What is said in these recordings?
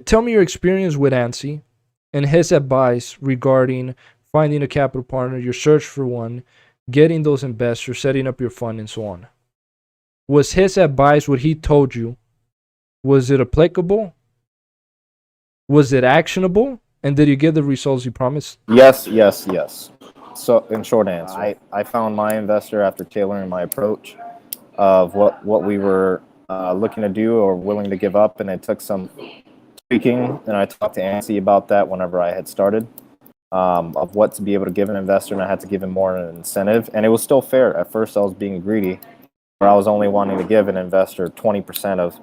tell me your experience with Ansi and his advice regarding finding a capital partner, your search for one, getting those investors, setting up your fund, and so on. Was his advice, what he told you, was it applicable? Was it actionable? And did you get the results you promised? Yes, yes, yes. So, in short answer, I found my investor after tailoring my approach of what we were looking to do or willing to give up, and it took some tweaking. And I talked to Ansi about that whenever I had started, of what to be able to give an investor, and I had to give him more an incentive. And it was still fair. At first, I was being greedy, where I was only wanting to give an investor 20% of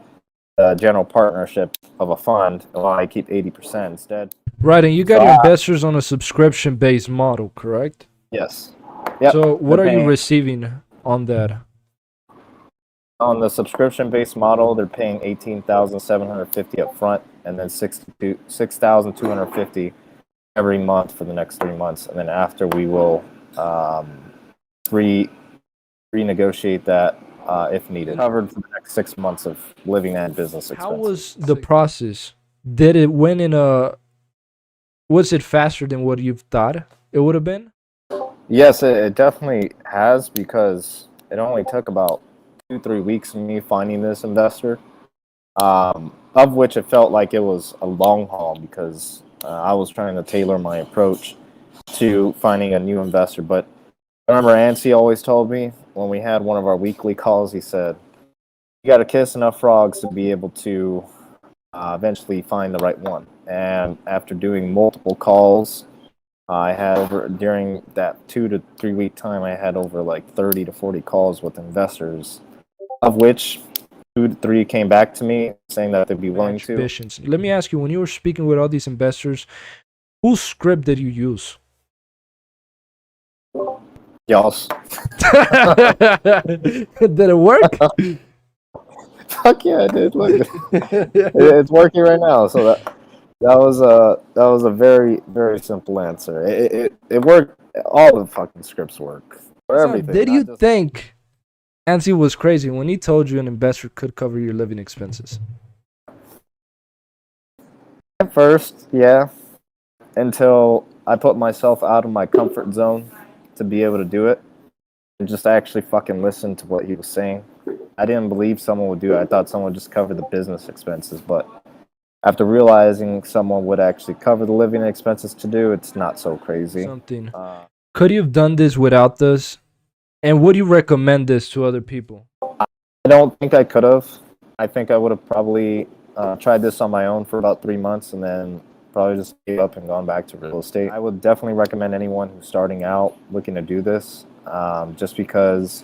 the general partnership of a fund, while I keep 80% instead. Right, and you So, got your investors on a subscription based model, correct? yes. Yep. So, what They're are you paying receiving on that? on the subscription-based model. They're paying 18,750 up front, and then 6,250 every month for the next 3 months, and then after we will re renegotiate that if needed. Covered for the next 6 months of living and business How expenses. was the process? Did it win in a Was it faster than what you've thought it would have been? Yes, it definitely has, because it only took about 2-3 weeks of me finding this investor, of which it felt like it was a long haul, because I was trying to tailor my approach to finding a new investor. But I remember Ansi always told me when we had one of our weekly calls, he said, you got to kiss enough frogs to be able to eventually find the right one. And after doing multiple calls, I had over, during that 2 to 3 week time, I had over like 30 to 40 calls with investors, of which 2 to 3 came back to me saying that they'd be willing to. Ambitions. Let me ask you, when you were speaking with all these investors, whose script did you use? Y'all's. Did it work? Fuck yeah, dude! Look, it's working right now. So that was a very very simple answer. It worked. All the fucking scripts work for So, everything. did not you just- think Ansi was crazy when he told you an investor could cover your living expenses? At first, yeah, until I put myself out of my comfort zone to be able to do it and just actually fucking listen to what he was saying. I didn't believe someone would do it. I thought someone would just cover the business expenses, but after realizing someone would actually cover the living expenses to do, it's not so crazy. Something. Could you have done this without this? And would you recommend this to other people? I don't think I could have. I think I would have probably tried this on my own for about 3 months, and then probably just gave up and gone back to real estate. I would definitely recommend anyone who's starting out looking to do this, just because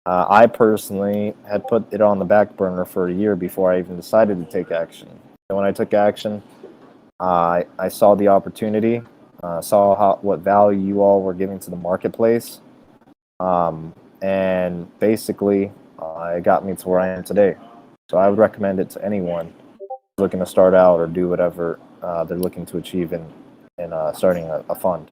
I personally had put it on the back burner for a year before I even decided to take action. And when I took action, I saw the opportunity, saw what value you all were giving to the marketplace, and basically it got me to where I am today. So I would recommend it to anyone looking to start out or do whatever they're looking to achieve in starting a fund.